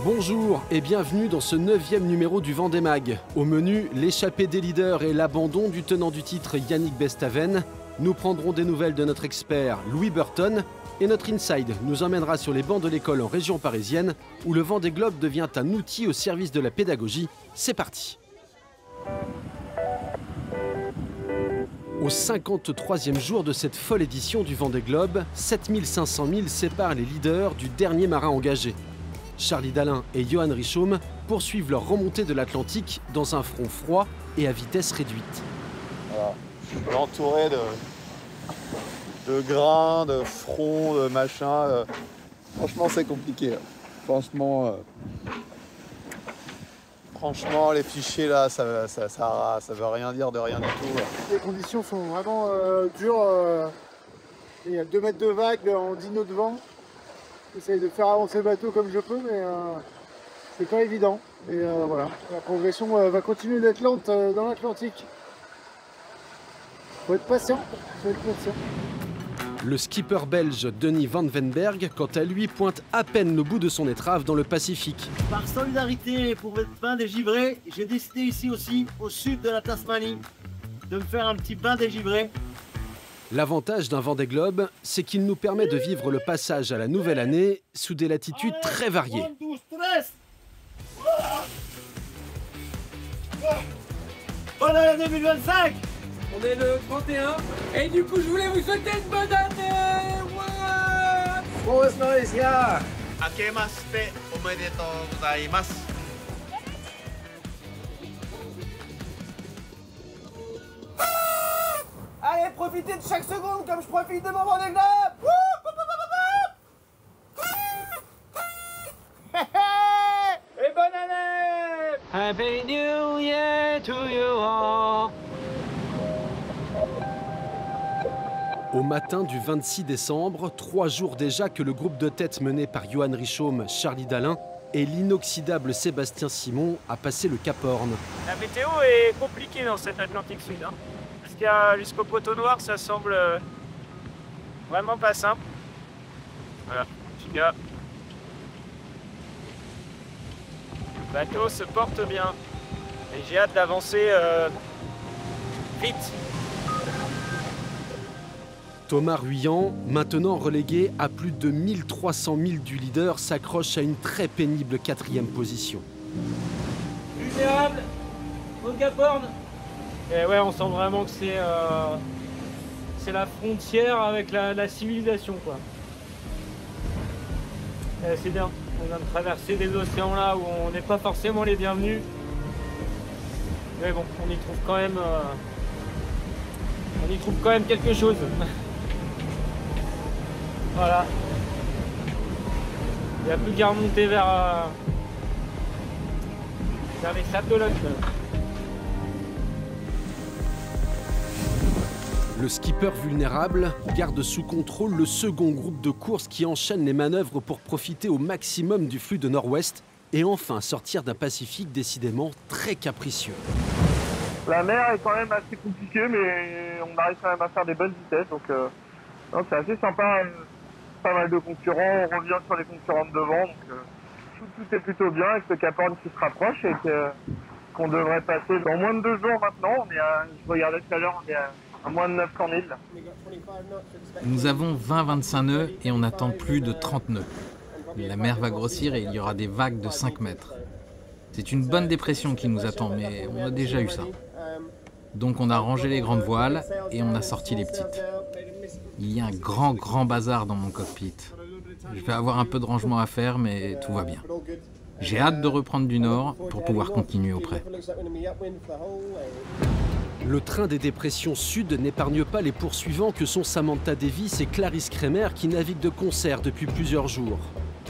Bonjour et bienvenue dans ce 9e numéro du Vendée Mag. Au menu, l'échappée des leaders et l'abandon du tenant du titre Yannick Bestaven. Nous prendrons des nouvelles de notre expert Louis Burton et notre Inside nous emmènera sur les bancs de l'école en région parisienne où le Vendée Globe devient un outil au service de la pédagogie. C'est parti. Au 53e jour de cette folle édition du Vendée Globe, 7500 milles séparent les leaders du dernier marin engagé. Charlie Dalin et Johan Richomme poursuivent leur remontée de l'Atlantique dans un front froid et à vitesse réduite. Voilà. Je suis entouré de grains, de fronts, de machins. Franchement, c'est compliqué. Franchement, les fichiers là, ça veut rien dire de rien du tout. Les conditions sont vraiment dures. Il y a 2 mètres de vague en 10 nœuds de vent. J'essaye de faire avancer le bateau comme je peux, mais c'est pas évident. Et voilà, la progression va continuer d'être lente dans l'Atlantique. Faut être patient, Le skipper belge Denis Van Venberg, quant à lui, pointe à peine le bout de son étrave dans le Pacifique. Par solidarité pour le bain des givrés, j'ai décidé ici aussi, au sud de la Tasmanie, de me faire un petit bain des givrés. L'avantage d'un Vendée Globe, c'est qu'il nous permet de vivre le passage à la nouvelle année sous des latitudes très variées. 1, 12, 13. Bonne année 2025. On est le 31 et du coup je voulais vous souhaiter une bonne année. Buenos Malaysia. Akemashite omedetou gozaimasu. Allez, profitez de chaque seconde comme je profite de mon Vendée Globe. Et bonne année. Happy New Year to you all. Au matin du 26 décembre, 3 jours déjà que le groupe de tête mené par Johan Richomme, Charlie Dalin et l'inoxydable Sébastien Simon a passé le Cap Horn. La météo est compliquée dans cet Atlantique Sud. Parce qu'il y a jusqu'au poteau noir, ça semble vraiment pas simple. Voilà, petit gars. Le bateau se porte bien. Et j'ai hâte d'avancer vite. Thomas Ruyant, maintenant relégué à plus de 1300 milles du leader, s'accroche à une très pénible 4e position. Vulnérable au Cap Horn. Et ouais, on sent vraiment que c'est la frontière avec la civilisation, quoi. C'est bien, on vient de traverser des océans là où on n'est pas forcément les bienvenus. Mais bon, on y trouve quand même quelque chose. Voilà. Il n'y a plus qu'à remonter vers les sables d'Olonne. Le skipper vulnérable garde sous contrôle le second groupe de course qui enchaîne les manœuvres pour profiter au maximum du flux de nord-ouest et enfin sortir d'un Pacifique décidément très capricieux. La mer est quand même assez compliquée, mais on arrive quand même à faire des bonnes vitesses, donc c'est assez sympa. Pas mal de concurrents, on revient sur les concurrents de devant, donc tout est plutôt bien avec ce Cap Horn qui se rapproche et qu'on devrait passer dans moins de 2 jours maintenant. Je regardais tout à l'heure, on est à moins de 900 milles. Nous avons 20-25 nœuds et on attend plus de 30 nœuds. La mer va grossir et il y aura des vagues de 5 mètres. C'est une bonne dépression qui nous attend, mais on a déjà eu ça. Donc on a rangé les grandes voiles et on a sorti les petites. Il y a un grand bazar dans mon cockpit. Je vais avoir un peu de rangement à faire, mais tout va bien. J'ai hâte de reprendre du nord pour pouvoir continuer auprès. Le train des dépressions sud n'épargne pas les poursuivants que sont Samantha Davis et Clarisse Kremer qui naviguent de concert depuis plusieurs jours.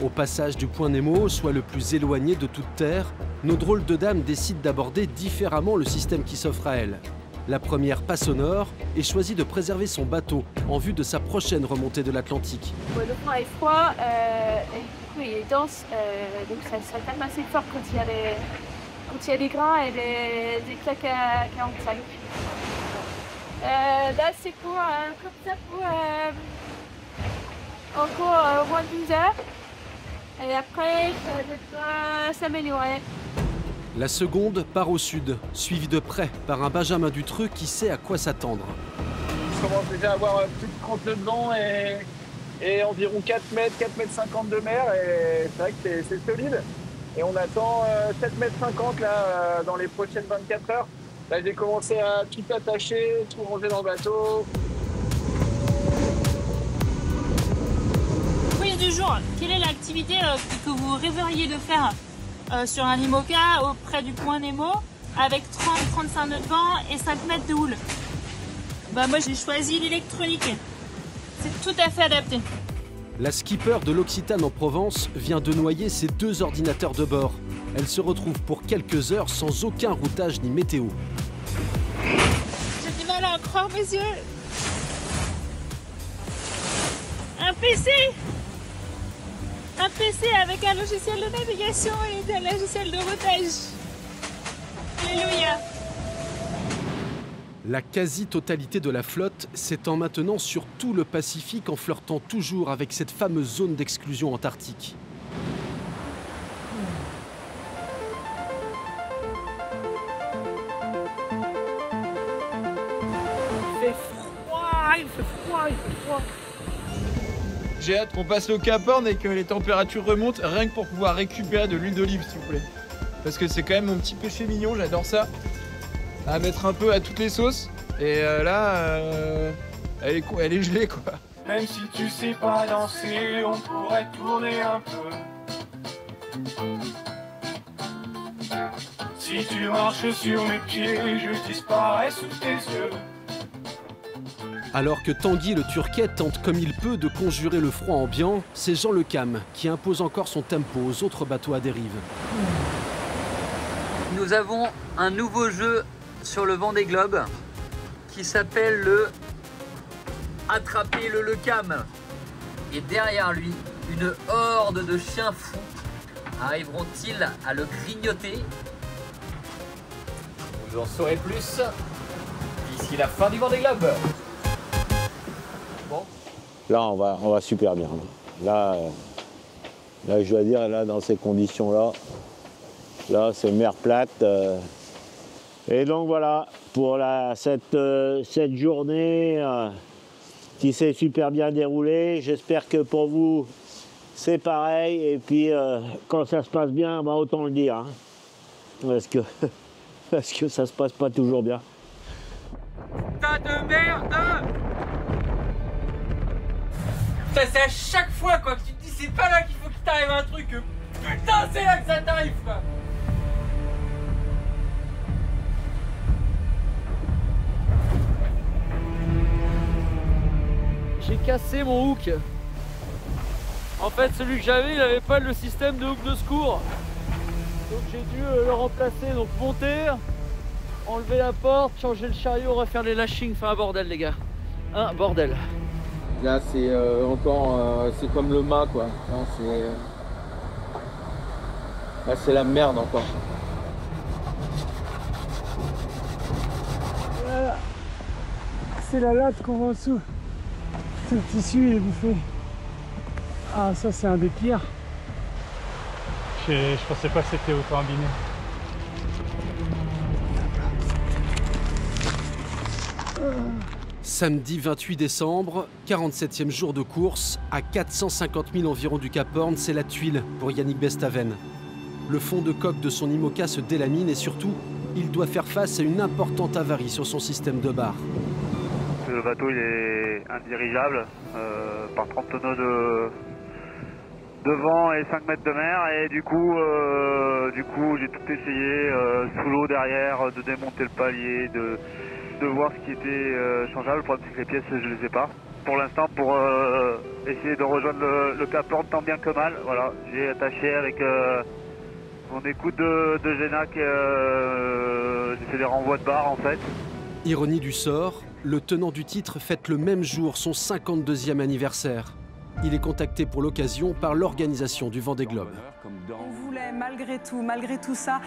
Au passage du point Nemo, soit le plus éloigné de toute terre, nos drôles de dames décident d'aborder différemment le système qui s'offre à elles. La première passe au nord et choisit de préserver son bateau en vue de sa prochaine remontée de l'Atlantique. Le vent est froid et du coup il est dense, donc ça tape assez fort quand il y a des grains et des claques à 45. Là c'est pour comme ça pour encore moins de 12 heures. Et après, ça devra s'améliorer. La seconde part au sud, suivie de près par un Benjamin Dutreux qui sait à quoi s'attendre. Je commence déjà à avoir plus de 30 nœuds de vent et environ 4 mètres, 4 mètres 50 de mer. Et c'est vrai que c'est solide. Et on attend 7 mètres 50 là, dans les prochaines 24 heures. Là, j'ai commencé à tout attacher, tout ranger dans le bateau. Quiz du jour. Quelle est l'activité que vous rêveriez de faire sur un IMOCA auprès du point Nemo avec 30-35 nœuds de vent et 5 mètres de houle? Bah moi j'ai choisi l'électronique. C'est tout à fait adapté. La skipper de l'Occitane en Provence vient de noyer ses 2 ordinateurs de bord. Elle se retrouve pour quelques heures sans aucun routage ni météo. J'ai du mal à en croire mes yeux. Un PC avec un logiciel de navigation et un logiciel de routage. Alléluia. La quasi-totalité de la flotte s'étend maintenant sur tout le Pacifique en flirtant toujours avec cette fameuse zone d'exclusion antarctique. Il fait froid. J'ai hâte qu'on passe le Cap Horn et que les températures remontent, rien que pour pouvoir récupérer de l'huile d'olive, s'il vous plaît. Parce que c'est quand même mon petit péché mignon, j'adore ça. À mettre un peu à toutes les sauces. Et là, elle est gelée, quoi. Même si tu sais pas danser, on pourrait tourner un peu. Si tu marches sur mes pieds, je disparais sous tes yeux. Alors que Tanguy le Turquet tente comme il peut de conjurer le froid ambiant, c'est Jean Le Cam qui impose encore son tempo aux autres bateaux à dérive. Nous avons un nouveau jeu sur le Vendée Globe qui s'appelle le Attraper le Cam. Et derrière lui, une horde de chiens fous arriveront-ils à le grignoter? Vous en saurez plus d'ici la fin du Vendée Globe. Bon. Là, on va super bien. Là, je dois dire, là, dans ces conditions-là, là, c'est mer plate. Et donc voilà, pour cette journée qui s'est super bien déroulée. J'espère que pour vous, c'est pareil. Et puis, quand ça se passe bien, bah, autant le dire. Hein, parce que ça se passe pas toujours bien. Tas de merde! Ça, c'est à chaque fois, quoi, que tu te dis c'est pas là qu'il faut qu'il t'arrive un truc. Putain, c'est là que ça t'arrive, quoi! J'ai cassé mon hook. En fait, celui que j'avais, il avait pas le système de hook de secours. Donc j'ai dû le remplacer, donc monter, enlever la porte, changer le chariot, refaire les lashings, enfin un bordel les gars. Un bordel. Là c'est encore, c'est comme le mât quoi. Là c'est la merde encore. Voilà. C'est la latte qu'on voit en dessous. Tout le tissu il est bouffé. Ah ça c'est un des pires. Je pensais pas que c'était autant abîmé. Samedi 28 décembre, 47e jour de course, à 450 000 environ du Cap Horn, c'est la tuile pour Yannick Bestaven. Le fond de coque de son IMOCA se délamine et surtout, il doit faire face à une importante avarie sur son système de barre. Le bateau il est indirigeable par 30 tonneaux de vent et 5 mètres de mer et du coup j'ai tout essayé sous l'eau derrière de démonter le palier, de voir ce qui était changeable. Le problème c'est que les pièces je les ai pas. Pour l'instant pour essayer de rejoindre le Cap Horn tant bien que mal, voilà, j'ai attaché avec mon écoute de Génac, j'ai fait des renvois de barre en fait. Ironie du sort, le tenant du titre fête le même jour son 52e anniversaire. Il est contacté pour l'occasion par l'organisation du Vendée Globe. On voulait malgré tout ça,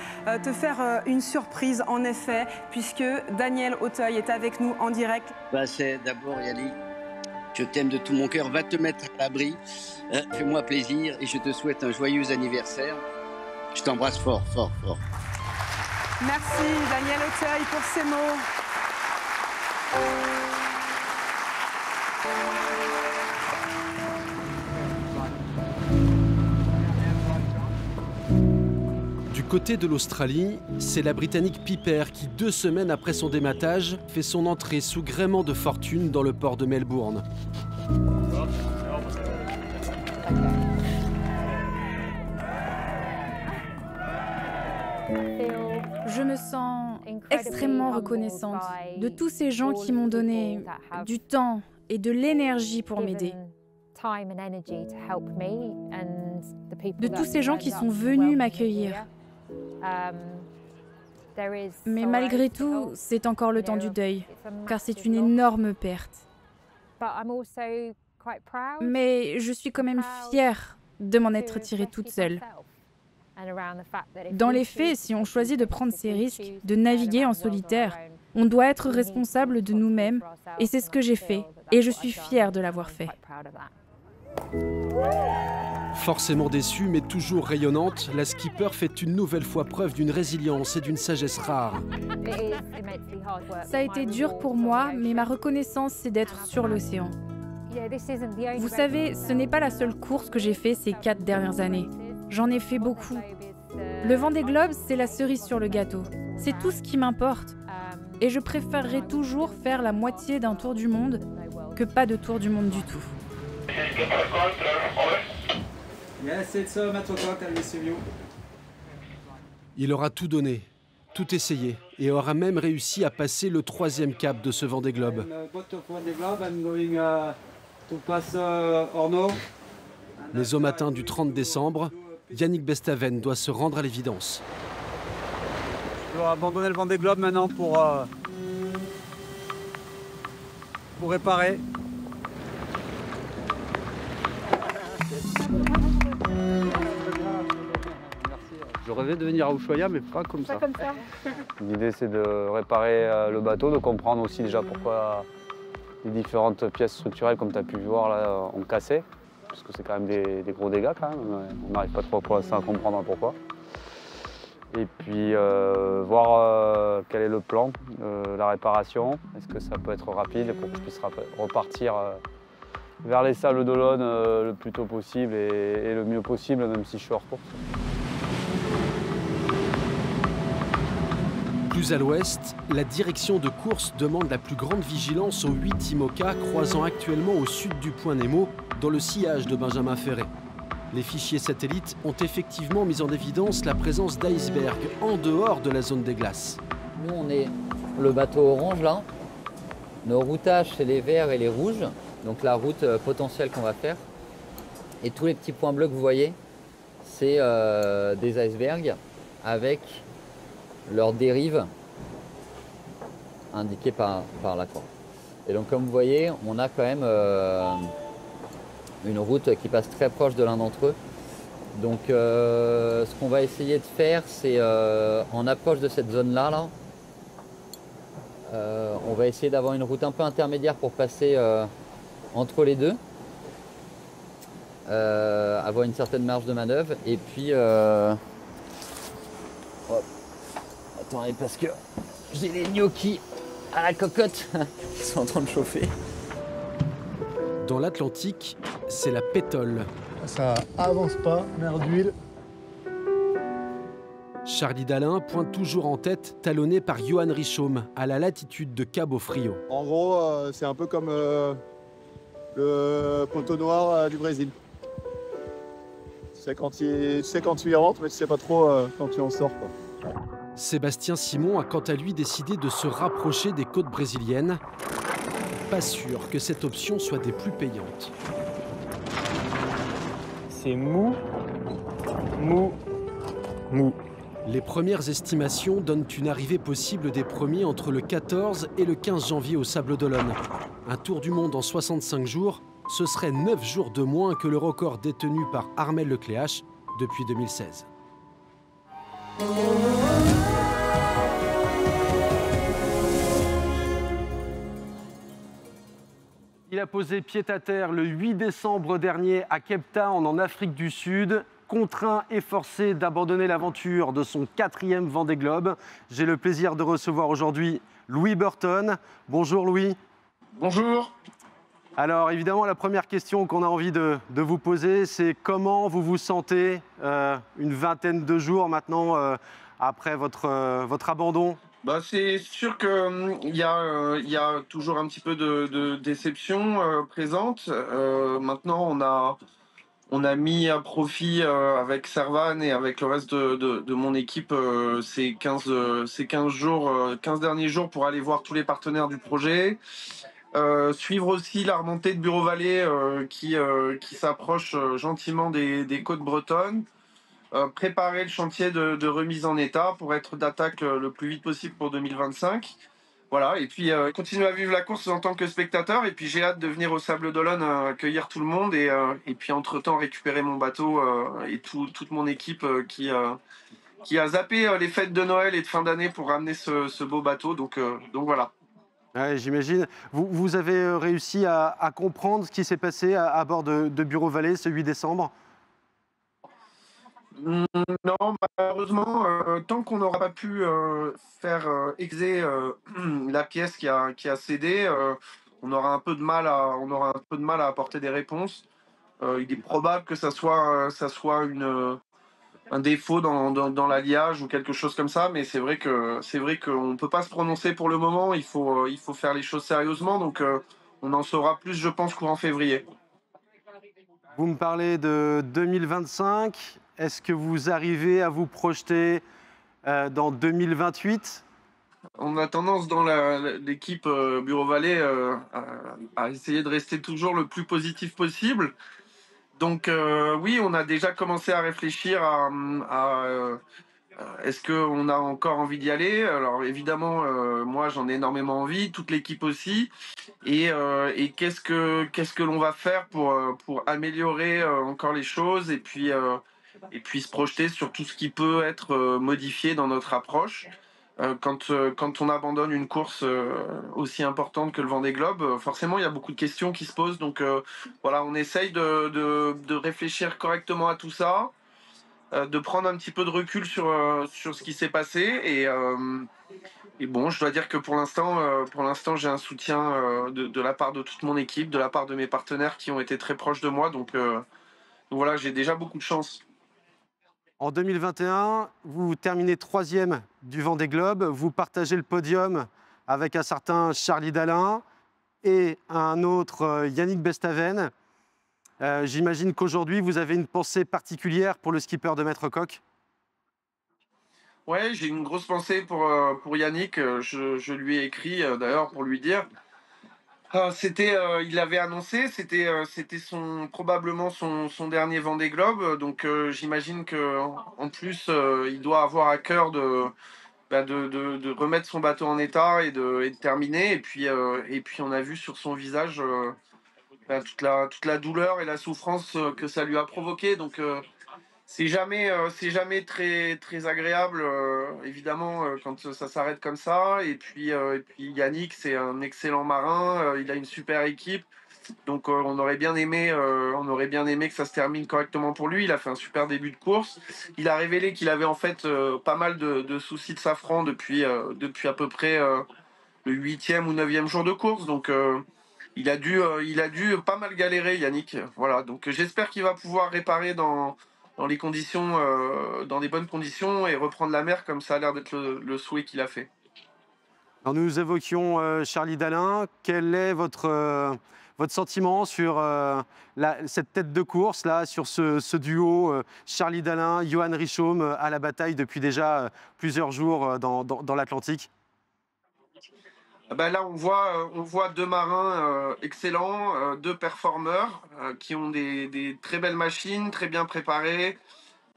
te faire une surprise en effet, puisque Daniel Auteuil est avec nous en direct. C'est d'abord Yannick, Je t'aime de tout mon cœur. Va te mettre à l'abri. Fais-moi plaisir et je te souhaite un joyeux anniversaire. Je t'embrasse fort, fort, fort. Merci Daniel Auteuil pour ces mots. Du côté de l'Australie, c'est la Britannique Piper qui, 2 semaines après son dématage, fait son entrée sous gréement de fortune dans le port de Melbourne. Je me sens extrêmement reconnaissante de tous ces gens qui m'ont donné du temps et de l'énergie pour m'aider. De tous ces gens qui sont venus m'accueillir. Mais malgré tout, c'est encore le temps du deuil, car c'est une énorme perte. Mais je suis quand même fière de m'en être tirée toute seule. Dans les faits, si on choisit de prendre ces risques, de naviguer en solitaire, on doit être responsable de nous-mêmes, et c'est ce que j'ai fait, et je suis fière de l'avoir fait. Forcément déçue, mais toujours rayonnante, la skipper fait une nouvelle fois preuve d'une résilience et d'une sagesse rares. Ça a été dur pour moi, mais ma reconnaissance, c'est d'être sur l'océan. Vous savez, ce n'est pas la seule course que j'ai faite ces 4 dernières années. J'en ai fait beaucoup. Le Vendée Globe, c'est la cerise sur le gâteau. C'est tout ce qui m'importe. Et je préférerais toujours faire la moitié d'un tour du monde que pas de tour du monde du tout. Il aura tout donné, tout essayé, et aura même réussi à passer le 3e cap de ce Vendée Globe. Mais au matin du 30 décembre, Yannick Bestaven doit se rendre à l'évidence. Je dois abandonner le Vendée Globe maintenant pour réparer. Je rêvais de venir à Ushuaïa, mais pas comme ça. L'idée, c'est de réparer le bateau, de comprendre aussi déjà pourquoi les différentes pièces structurelles, comme tu as pu voir, là, ont cassé. Parce que c'est quand même des gros dégâts, quand même. On n'arrive pas trop pour l'instant à comprendre pourquoi. Et puis, voir quel est le plan, la réparation. Est-ce que ça peut être rapide pour que je puisse repartir vers les sables d'Olonne le plus tôt possible et le mieux possible, même si je suis hors course. Plus à l'ouest, la direction de course demande la plus grande vigilance aux 8 IMOCA croisant actuellement au sud du point Nemo, dans le sillage de Benjamin Ferré. Les fichiers satellites ont effectivement mis en évidence la présence d'icebergs en dehors de la zone des glaces. Nous, on est le bateau orange là. Nos routages, c'est les verts et les rouges. Donc la route potentielle qu'on va faire. Et tous les petits points bleus que vous voyez, c'est des icebergs avec leur dérive indiquée par là. Et donc comme vous voyez, on a quand même une route qui passe très proche de l'un d'entre eux. Donc ce qu'on va essayer de faire, c'est en approche de cette zone-là, on va essayer d'avoir une route un peu intermédiaire pour passer entre les deux, avoir une certaine marge de manœuvre et puis attendez parce que j'ai les gnocchis à la cocotte qui sont en train de chauffer. Dans l'Atlantique, c'est la pétole. Ça avance pas, mer d'huile. Charlie Dalin pointe toujours en tête, talonné par Johan Richaume, à la latitude de Cabo Frio. En gros, c'est un peu comme le poteau noir du Brésil. C'est quand tu y rentres, mais tu sais pas trop quand tu en sors, quoi. Sébastien Simon a quant à lui décidé de se rapprocher des côtes brésiliennes. Pas sûr que cette option soit des plus payantes. C'est mou, mou, mou. Les premières estimations donnent une arrivée possible des premiers entre le 14 et le 15 janvier au Sables d'Olonne. Un tour du monde en 65 jours, ce serait 9 jours de moins que le record détenu par Armel Lecléache depuis 2016. Il a posé pied à terre le 8 décembre dernier à Cape Town, en Afrique du Sud, contraint et forcé d'abandonner l'aventure de son 4e Vendée Globe. J'ai le plaisir de recevoir aujourd'hui Louis Burton. Bonjour Louis. Bonjour. Alors évidemment, la première question qu'on a envie de vous poser, c'est comment vous vous sentez une vingtaine de jours maintenant après votre abandon? Bah, c'est sûr qu'il y a toujours un petit peu de déception présente. Maintenant, on a mis à profit avec Servan et avec le reste de mon équipe ces 15 jours, 15 derniers jours pour aller voir tous les partenaires du projet. Suivre aussi la remontée de Bureau Vallée qui s'approche gentiment des côtes bretonnes. Préparer le chantier de remise en état pour être d'attaque le plus vite possible pour 2025. Voilà, et puis continuer à vivre la course en tant que spectateur. Et puis j'ai hâte de venir au Sable d'Olonne accueillir tout le monde et puis entre-temps récupérer mon bateau et toute mon équipe qui a zappé les fêtes de Noël et de fin d'année pour ramener ce beau bateau. Donc voilà. Ouais, j'imagine. Vous avez réussi à comprendre ce qui s'est passé à bord de Bureau Vallée ce 8 décembre? Non, malheureusement, tant qu'on n'aura pas pu faire exé la pièce qui a cédé, on aura un peu de mal à apporter des réponses. Il est probable que ça soit un défaut dans l'alliage ou quelque chose comme ça, mais c'est vrai qu'on ne peut pas se prononcer pour le moment. Il faut faire les choses sérieusement, donc on en saura plus, je pense, courant février. Vous me parlez de 2025. Est-ce que vous arrivez à vous projeter dans 2028? On a tendance dans l'équipe Bureau Vallée à essayer de rester toujours le plus positif possible. Donc oui, on a déjà commencé à réfléchir à est-ce qu'on a encore envie d'y aller? Alors évidemment, moi j'en ai énormément envie, toute l'équipe aussi. Et qu'est-ce que l'on va faire pour améliorer encore les choses et puis se projeter sur tout ce qui peut être modifié dans notre approche. Quand on abandonne une course aussi importante que le Vendée Globe, forcément il y a beaucoup de questions qui se posent. Donc voilà, on essaye de réfléchir correctement à tout ça, de prendre un petit peu de recul sur ce qui s'est passé. Et bon, je dois dire que pour l'instant, j'ai un soutien de la part de toute mon équipe, de la part de mes partenaires qui ont été très proches de moi. Donc voilà, j'ai déjà beaucoup de chance. En 2021, vous terminez 3e du Vendée Globe. Vous partagez le podium avec un certain Charlie Dalin et un autre Yannick Bestaven. J'imagine qu'aujourd'hui, vous avez une pensée particulière pour le skipper de Maître Coq. Ouais, j'ai une grosse pensée pour Yannick. Je lui ai écrit d'ailleurs pour lui dire. Il avait annoncé, c'était probablement son dernier Vendée Globe. Donc j'imagine que en plus il doit avoir à cœur de remettre son bateau en état et de terminer. Et puis on a vu sur son visage toute la douleur et la souffrance que ça lui a provoqué. Donc c'est jamais très très agréable évidemment quand ça s'arrête comme ça. Et puis Yannick, c'est un excellent marin, il a une super équipe. Donc on aurait bien aimé que ça se termine correctement pour lui. Il a fait un super début de course. Il a révélé qu'il avait en fait pas mal de soucis de safran depuis à peu près le 8e ou 9e jour de course. Donc il a dû pas mal galérer, Yannick. Voilà. Donc j'espère qu'il va pouvoir réparer dans les conditions, dans des bonnes conditions et reprendre la mer comme ça a l'air d'être le souhait qu'il a fait. Alors nous évoquions Charlie Dalin. Quel est votre sentiment sur cette tête de course, là, sur ce duo Charlie Dalin, Johan Richaume à la bataille depuis déjà plusieurs jours dans l'Atlantique? Ben là, on voit deux marins excellents, deux performeurs qui ont des très belles machines, très bien préparées,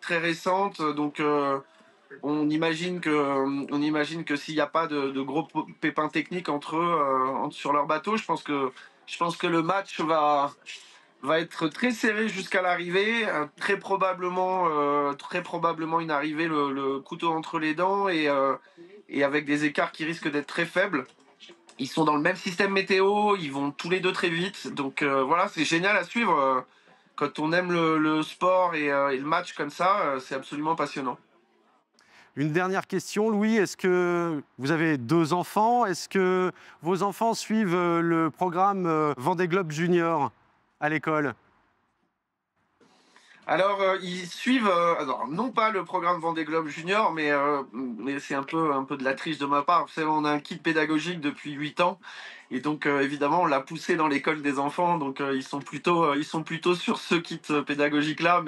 très récentes. Donc, on imagine que s'il n'y a pas de gros pépins techniques entre eux sur leur bateau, je pense que le match va être très serré jusqu'à l'arrivée. Très probablement une arrivée le couteau entre les dents et avec des écarts qui risquent d'être très faibles. Ils sont dans le même système météo, ils vont tous les deux très vite. Donc voilà, c'est génial à suivre. Quand on aime le sport et le match comme ça, c'est absolument passionnant. Une dernière question, Louis. Est-ce que vous avez 2 enfants? Est-ce que vos enfants suivent le programme Vendée Globe Junior à l'école? Alors, ils suivent, alors, non pas le programme Vendée Globe Junior, mais c'est un peu de la triche de ma part. Vous savez, on a un kit pédagogique depuis 8 ans. Et donc, évidemment, on l'a poussé dans l'école des enfants. Donc, ils sont plutôt sur ce kit pédagogique-là.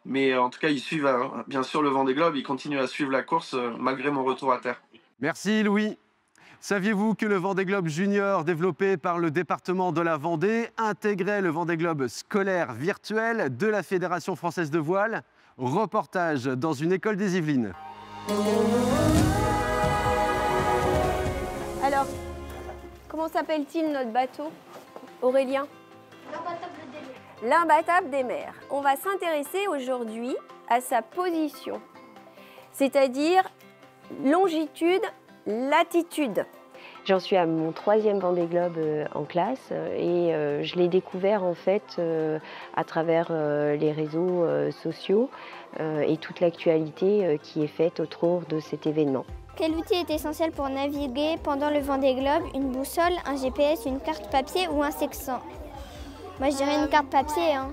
Mais en tout cas, ils suivent bien sûr le Vendée Globe. Ils continuent à suivre la course malgré mon retour à terre. Merci, Louis. Saviez-vous que le Vendée Globe Junior, développé par le département de la Vendée, intégrait le Vendée Globe scolaire virtuel de la Fédération française de voile? Reportage dans une école des Yvelines. Alors, comment s'appelle-t-il notre bateau, Aurélien? L'imbattable des mers. On va s'intéresser aujourd'hui à sa position, c'est-à-dire longitude, latitude. J'en suis à mon 3e Vendée Globe en classe et je l'ai découvert en fait à travers les réseaux sociaux et toute l'actualité qui est faite autour de cet événement. Quel outil est essentiel pour naviguer pendant le Vendée Globe? Une boussole, un GPS, une carte papier ou un sextant? Moi je dirais une carte papier. Hein.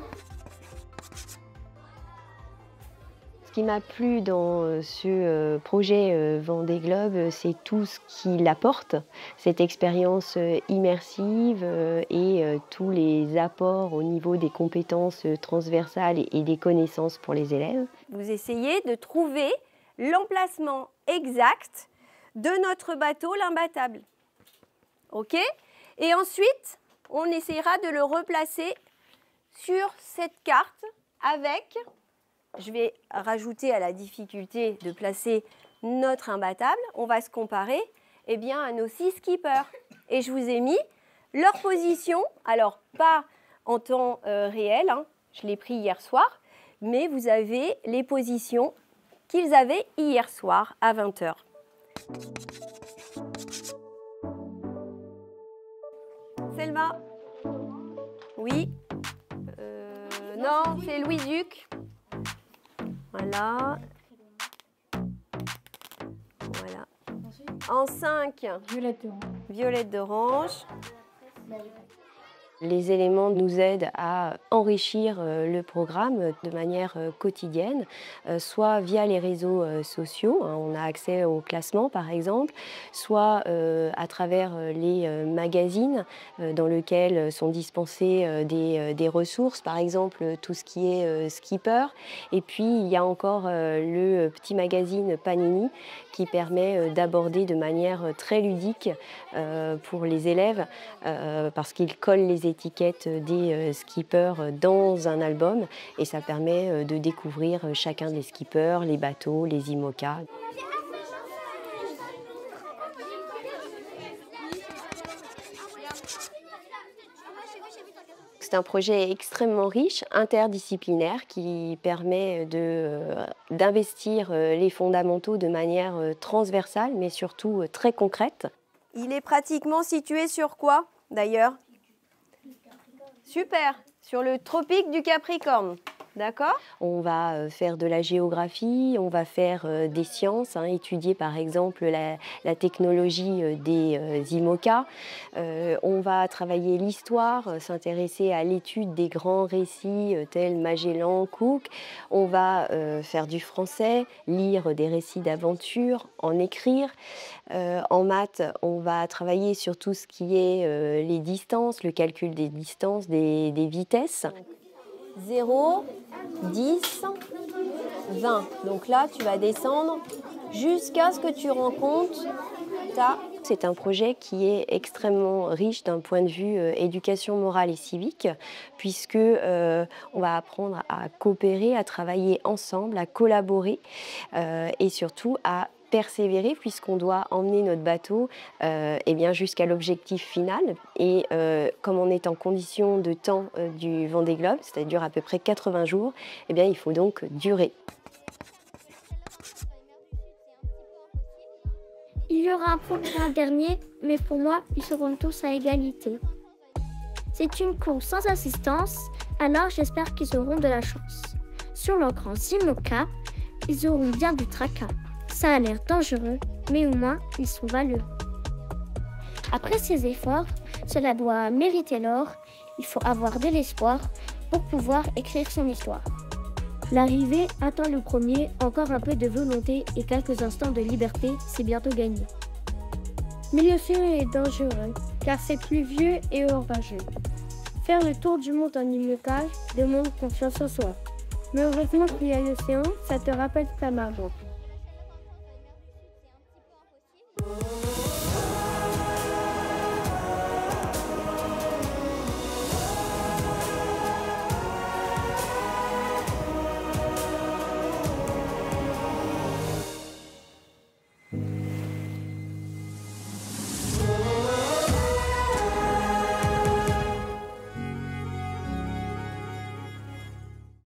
Ce qui m'a plu dans ce projet Vendée Globe, c'est tout ce qu'il apporte, cette expérience immersive et tous les apports au niveau des compétences transversales et des connaissances pour les élèves. Vous essayez de trouver l'emplacement exact de notre bateau, l'imbattable. OK? Et ensuite, on essaiera de le replacer sur cette carte avec... Je vais rajouter à la difficulté de placer notre imbattable. On va se comparer à nos 6 skippers. Et je vous ai mis leur position, alors pas en temps réel, hein, je l'ai pris hier soir, mais vous avez les positions qu'ils avaient hier soir à 20h. Selma? Oui? Non, c'est Louis-Duc. Voilà. Voilà. En 5, violette d'orange. Les éléments nous aident à enrichir le programme de manière quotidienne, soit via les réseaux sociaux, hein, on a accès au classement par exemple, soit à travers les magazines dans lesquels sont dispensées des ressources, par exemple tout ce qui est skipper. Et puis il y a encore le petit magazine Panini qui permet d'aborder de manière très ludique pour les élèves parce qu'il colle les étiquettes des skippers dans un album et ça permet de découvrir chacun des skippers, les bateaux, les IMOCA. C'est un projet extrêmement riche, interdisciplinaire, qui permet d'investir les fondamentaux de manière transversale, mais surtout très concrète. Il est pratiquement situé sur quoi, d'ailleurs? Super, sur le tropique du Capricorne. D'accord. On va faire de la géographie, on va faire des sciences, hein, étudier par exemple la technologie des IMOCA. On va travailler l'histoire, s'intéresser à l'étude des grands récits tels Magellan, Cook. On va faire du français, lire des récits d'aventure, en écrire. En maths, on va travailler sur tout ce qui est les distances, le calcul des distances, des vitesses. 0, 10, 20. Donc là, tu vas descendre jusqu'à ce que tu rencontres ta... C'est un projet qui est extrêmement riche d'un point de vue éducation morale et civique, puisque on va apprendre à coopérer, à travailler ensemble, à collaborer et surtout à persévérer puisqu'on doit emmener notre bateau jusqu'à l'objectif final. Et comme on est en condition de temps du Vendée Globe, c'est-à-dire à peu près 80 jours, il faut donc durer. Il Il y aura un premier et un dernier, mais pour moi, ils seront tous à égalité. C'est une course sans assistance, alors j'espère qu'ils auront de la chance. Sur leur grand Imoca, ils auront bien du tracas. Ça a l'air dangereux, mais au moins, ils sont valeureux. Après ces efforts, cela doit mériter l'or. Il faut avoir de l'espoir pour pouvoir écrire son histoire. L'arrivée attend le premier, encore un peu de volonté et quelques instants de liberté, c'est bientôt gagné. Mais l'océan est dangereux, car c'est pluvieux et orageux. Faire le tour du monde en Imoca demande confiance en soi. Mais heureusement qu'il y a l'océan, ça te rappelle ta maman.